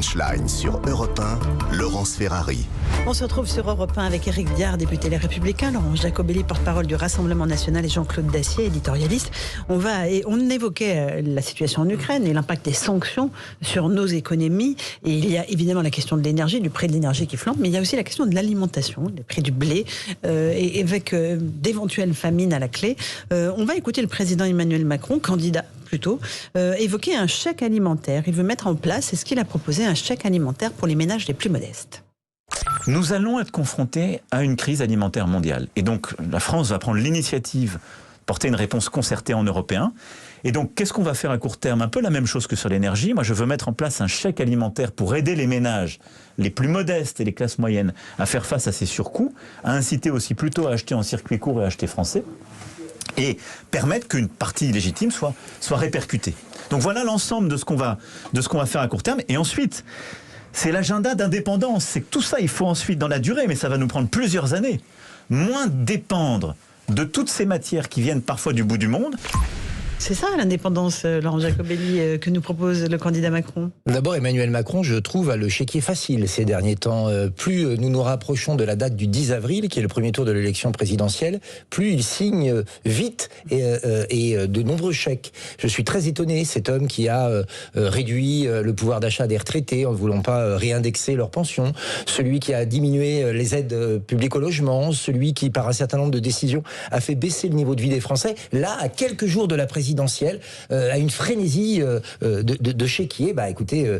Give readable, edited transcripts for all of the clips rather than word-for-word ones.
Punchline sur Europe 1, Laurence Ferrari. On se retrouve sur Europe 1 avec Éric Diard, député Les Républicains, Laurence Jacobelli, porte-parole du Rassemblement National, et Jean-Claude Dacier, éditorialiste. On évoquait la situation en Ukraine et l'impact des sanctions sur nos économies. Et il y a évidemment la question de l'énergie, du prix de l'énergie qui flambe, mais il y a aussi la question de l'alimentation, des prix du blé, et avec d'éventuelles famines à la clé. On va écouter le président Emmanuel Macron, candidat plutôt, évoquer un chèque alimentaire. Il veut mettre en place, c'est ce qu'il a proposé, un chèque alimentaire pour les ménages les plus modestes. Nous allons être confrontés à une crise alimentaire mondiale. Et donc, la France va prendre l'initiative, porter une réponse concertée en européen. Et donc, qu'est-ce qu'on va faire à court terme? Un peu la même chose que sur l'énergie. Moi, je veux mettre en place un chèque alimentaire pour aider les ménages les plus modestes et les classes moyennes à faire face à ces surcoûts, à inciter aussi plutôt à acheter en circuit court et à acheter français, et permettre qu'une partie légitime soit répercutée. Donc voilà l'ensemble de ce qu'on va faire à court terme. Et ensuite, c'est l'agenda d'indépendance. C'est que tout ça, il faut ensuite, dans la durée, mais ça va nous prendre plusieurs années, moins dépendre de toutes ces matières qui viennent parfois du bout du monde. C'est ça l'indépendance, Laurent Jacobelli, que nous propose le candidat Macron. D'abord, Emmanuel Macron, je trouve, a le chéquier facile ces derniers temps. Plus nous nous rapprochons de la date du 10 avril, qui est le premier tour de l'élection présidentielle, plus il signe vite et de nombreux chèques. Je suis très étonné, cet homme qui a réduit le pouvoir d'achat des retraités en ne voulant pas réindexer leurs pensions, celui qui a diminué les aides publiques au logement, celui qui, par un certain nombre de décisions, a fait baisser le niveau de vie des Français. Là, à quelques jours de la présidentielle, à une frénésie de chéquier. Écoutez,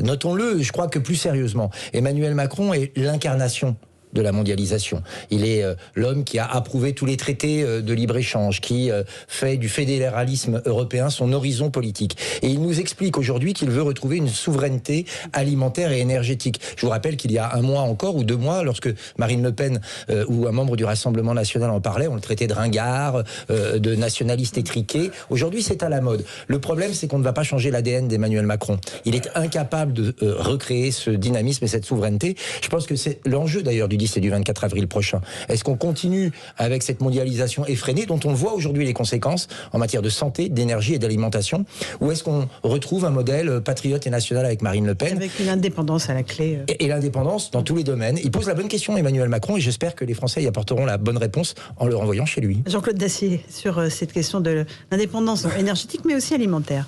notons-le, je crois que plus sérieusement, Emmanuel Macron est l'incarnation de la mondialisation. Il est l'homme qui a approuvé tous les traités de libre-échange, qui fait du fédéralisme européen son horizon politique. Et il nous explique aujourd'hui qu'il veut retrouver une souveraineté alimentaire et énergétique. Je vous rappelle qu'il y a un mois encore, ou 2 mois, lorsque Marine Le Pen ou un membre du Rassemblement National en parlait, on le traitait de ringard, de nationaliste étriqué. Aujourd'hui, c'est à la mode. Le problème, c'est qu'on ne va pas changer l'ADN d'Emmanuel Macron. Il est incapable de recréer ce dynamisme et cette souveraineté. Je pense que c'est l'enjeu, d'ailleurs, du 10 et du 24 avril prochain. Est-ce qu'on continue avec cette mondialisation effrénée dont on voit aujourd'hui les conséquences en matière de santé, d'énergie et d'alimentation, ou est-ce qu'on retrouve un modèle patriote et national avec Marine Le Pen? Avec une indépendance à la clé. Et l'indépendance dans tous les domaines. Il pose la bonne question, Emmanuel Macron, et j'espère que les Français y apporteront la bonne réponse en le renvoyant chez lui. Jean-Claude Dacier, sur cette question de l'indépendance énergétique, mais aussi alimentaire.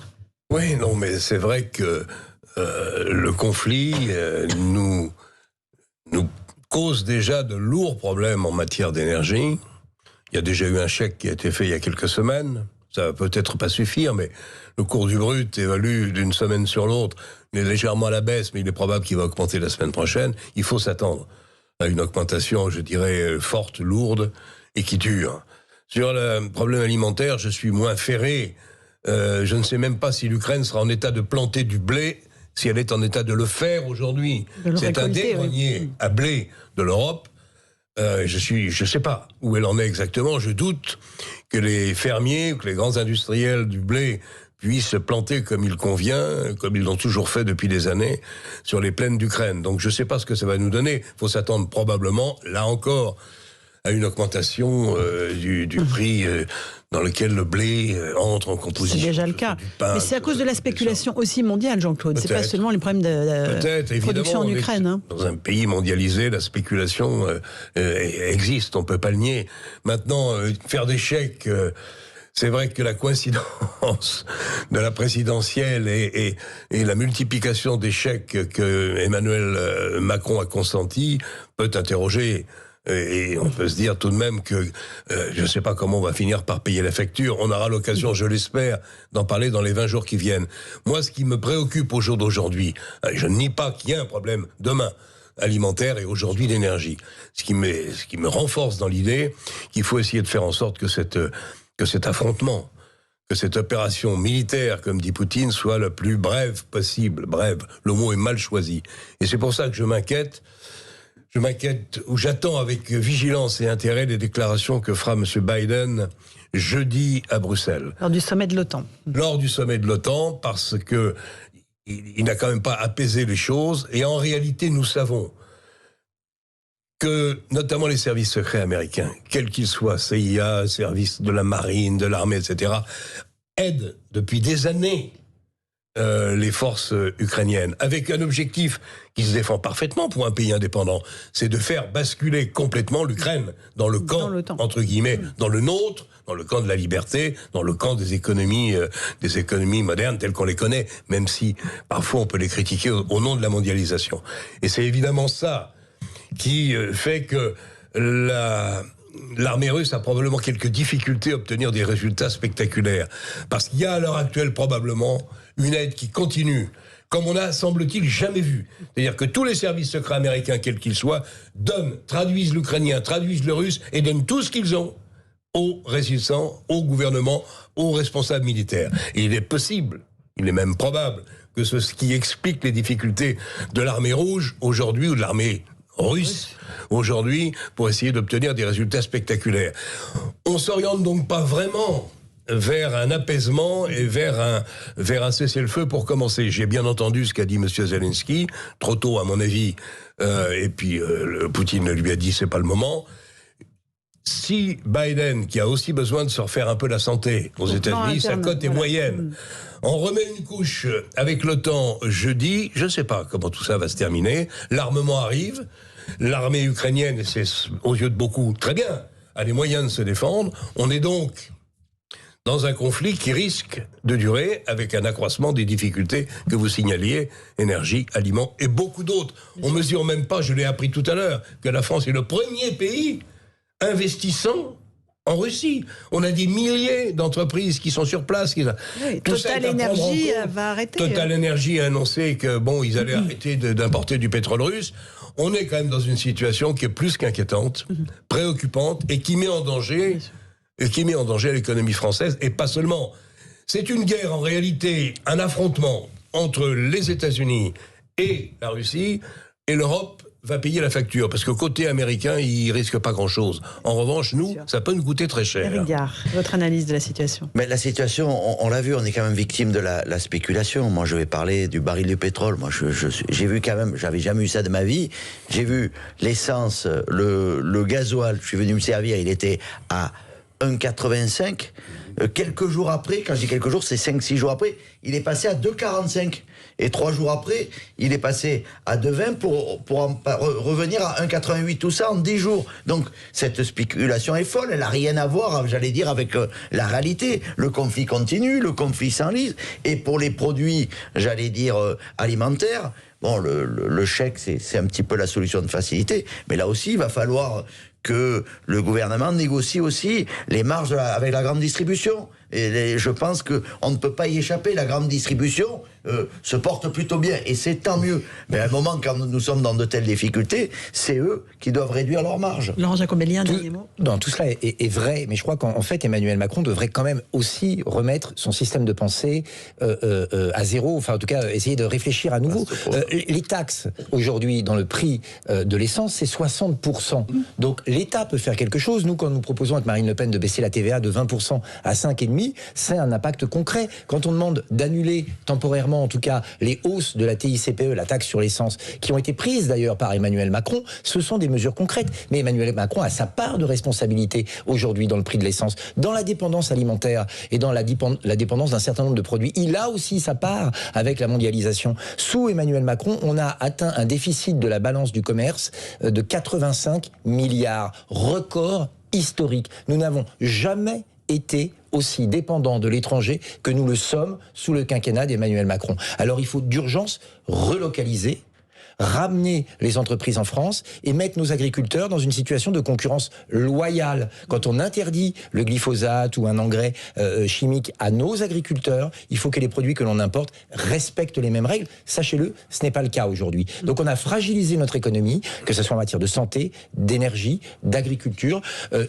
Oui, non, mais c'est vrai que le conflit nous cause déjà de lourds problèmes en matière d'énergie. Il y a déjà eu un chèque qui a été fait il y a quelques semaines. Ça va peut-être pas suffire, mais le cours du brut évalue d'une semaine sur l'autre. Il est légèrement à la baisse, mais il est probable qu'il va augmenter la semaine prochaine. Il faut s'attendre à une augmentation, je dirais, forte, lourde et qui dure. Sur le problème alimentaire, je suis moins ferré. Je ne sais même pas si l'Ukraine sera en état de planter du blé, si elle est en état de le faire aujourd'hui. C'est un des greniers à blé de l'Europe. Je sais pas où elle en est exactement. Je doute que les fermiers ou que les grands industriels du blé puissent planter comme il convient, comme ils l'ont toujours fait depuis des années, sur les plaines d'Ukraine. Donc je sais pas ce que ça va nous donner. Il faut s'attendre probablement, là encore, à une augmentation du prix dans lequel le blé entre en composition. C'est déjà le cas. Mais c'est à cause de la spéculation aussi mondiale, Jean-Claude. C'est pas seulement les problèmes de production en Ukraine. Dans un pays mondialisé, la spéculation existe, on peut pas le nier. Maintenant, faire des chèques... c'est vrai que la coïncidence de la présidentielle et la multiplication des chèques que Emmanuel Macron a consenti peut interroger. Et on peut se dire tout de même que je ne sais pas comment on va finir par payer la facture. On aura l'occasion, je l'espère, d'en parler dans les 20 jours qui viennent. Moi, ce qui me préoccupe au jour d'aujourd'hui, je ne nie pas qu'il y a un problème demain alimentaire et aujourd'hui d'énergie. Ce qui me renforce dans l'idée qu'il faut essayer de faire en sorte que cet affrontement, que cette opération militaire, comme dit Poutine, soit la plus brève possible. Brève, le mot est mal choisi. Et c'est pour ça que je m'inquiète, ou j'attends avec vigilance et intérêt les déclarations que fera M. Biden jeudi à Bruxelles. Lors du sommet de l'OTAN. Lors du sommet de l'OTAN, parce que il n'a quand même pas apaisé les choses. Et en réalité, nous savons que, notamment les services secrets américains, quels qu'ils soient, CIA, services de la marine, de l'armée, etc., aident depuis des années les forces ukrainiennes, avec un objectif qui se défend parfaitement pour un pays indépendant, c'est de faire basculer complètement l'Ukraine dans le camp, entre guillemets, dans le nôtre, dans le camp de la liberté, dans le camp des économies modernes telles qu'on les connaît, même si parfois on peut les critiquer au nom de la mondialisation. Et c'est évidemment ça qui fait que l'armée russe a probablement quelques difficultés à obtenir des résultats spectaculaires. Parce qu'il y a à l'heure actuelle probablement une aide qui continue, comme on a, semble-t-il, jamais vu. C'est-à-dire que tous les services secrets américains, quels qu'ils soient, traduisent l'ukrainien, traduisent le russe et donnent tout ce qu'ils ont aux résistants, au gouvernement, aux responsables militaires. Et il est possible, il est même probable, que ce qui explique les difficultés de l'armée rouge aujourd'hui, ou de l'armée russe aujourd'hui, pour essayer d'obtenir des résultats spectaculaires. On s'oriente donc pas vraiment vers un apaisement et vers un cessez-le-feu pour commencer. J'ai bien entendu ce qu'a dit M. Zelensky, trop tôt à mon avis, et puis Poutine lui a dit c'est pas le moment. Si Biden, qui a aussi besoin de se refaire un peu la santé aux États-Unis, sa cote est moyenne. On remet une couche avec l'OTAN jeudi, je ne sais pas comment tout ça va se terminer. L'armement arrive, l'armée ukrainienne, c'est aux yeux de beaucoup très bien, a les moyens de se défendre. On est donc dans un conflit qui risque de durer avec un accroissement des difficultés que vous signaliez, énergie, aliments et beaucoup d'autres. On ne mesure même pas, je l'ai appris tout à l'heure, que la France est le premier pays investissant en Russie. On a des milliers d'entreprises qui sont sur place. Oui, Total Énergie va arrêter. Total Énergie a annoncé que ils allaient arrêter d'importer du pétrole russe. On est quand même dans une situation qui est plus qu'inquiétante, préoccupante et qui met en danger l'économie française et pas seulement. C'est une guerre en réalité, un affrontement entre les États-Unis et la Russie, et l'Europe va payer la facture, parce que côté américain, il risque pas grand-chose. En revanche, nous, ça peut nous coûter très cher. Éric Diard, votre analyse de la situation. Mais la situation, on l'a vu, on est quand même victime de la spéculation. Moi, je vais parler du baril de pétrole. Moi, j'ai vu quand même, j'avais jamais eu ça de ma vie. J'ai vu l'essence, le gasoil, je suis venu me servir, il était à 1,85. Quelques jours après, quand je dis quelques jours, c'est 5-6 jours après, il est passé à 2,45. Et 3 jours après, il est passé à 2,20 pour revenir à 1,88, tout ça en 10 jours. Donc, cette spéculation est folle, elle n'a rien à voir, j'allais dire, avec la réalité. Le conflit continue, le conflit s'enlise. Et pour les produits, j'allais dire, alimentaires, bon, le chèque, c'est un petit peu la solution de facilité. Mais là aussi, il va falloir que le gouvernement négocie aussi les marges avec la grande distribution. Et je pense qu'on ne peut pas y échapper. La grande distribution se porte plutôt bien, et c'est tant mieux. Mais à un moment, quand nous sommes dans de telles difficultés, c'est eux qui doivent réduire leurs marges. Laurent Jacobelli, un dernier mot. Non, tout cela est vrai, mais je crois qu'en fait, Emmanuel Macron devrait quand même aussi remettre son système de pensée à zéro, enfin en tout cas essayer de réfléchir à nouveau. Les taxes, aujourd'hui, dans le prix de l'essence, c'est 60%. Donc l'État peut faire quelque chose. Nous, quand nous proposons avec Marine Le Pen de baisser la TVA de 20% à 5,5%, c'est un impact concret. Quand on demande d'annuler temporairement, en tout cas, les hausses de la TICPE, la taxe sur l'essence, qui ont été prises d'ailleurs par Emmanuel Macron, ce sont des mesures concrètes. Mais Emmanuel Macron a sa part de responsabilité aujourd'hui dans le prix de l'essence, dans la dépendance alimentaire et dans la dépendance d'un certain nombre de produits. Il a aussi sa part avec la mondialisation. Sous Emmanuel Macron, on a atteint un déficit de la balance du commerce de 85 milliards, record historique. Nous n'avons jamais été aussi dépendants de l'étranger que nous le sommes sous le quinquennat d'Emmanuel Macron. Alors il faut d'urgence relocaliser, ramener les entreprises en France et mettre nos agriculteurs dans une situation de concurrence loyale. Quand on interdit le glyphosate ou un engrais chimique à nos agriculteurs, il faut que les produits que l'on importe respectent les mêmes règles. Sachez-le, ce n'est pas le cas aujourd'hui. Donc on a fragilisé notre économie, que ce soit en matière de santé, d'énergie, d'agriculture,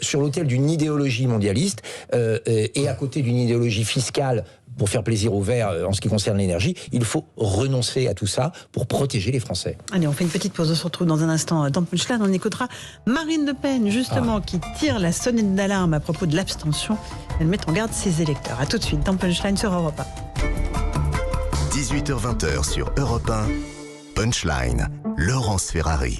sur l'autel d'une idéologie mondialiste et à côté d'une idéologie fiscale pour faire plaisir aux Verts en ce qui concerne l'énergie. Il faut renoncer à tout ça pour protéger les Français. Allez, on fait une petite pause, on se retrouve dans un instant dans Punchline. On écoutera Marine Le Pen, justement, qui tire la sonnette d'alarme à propos de l'abstention. Elle met en garde ses électeurs. A tout de suite dans Punchline sur Europe 1. 18h-20h sur Europe 1. Punchline, Laurence Ferrari.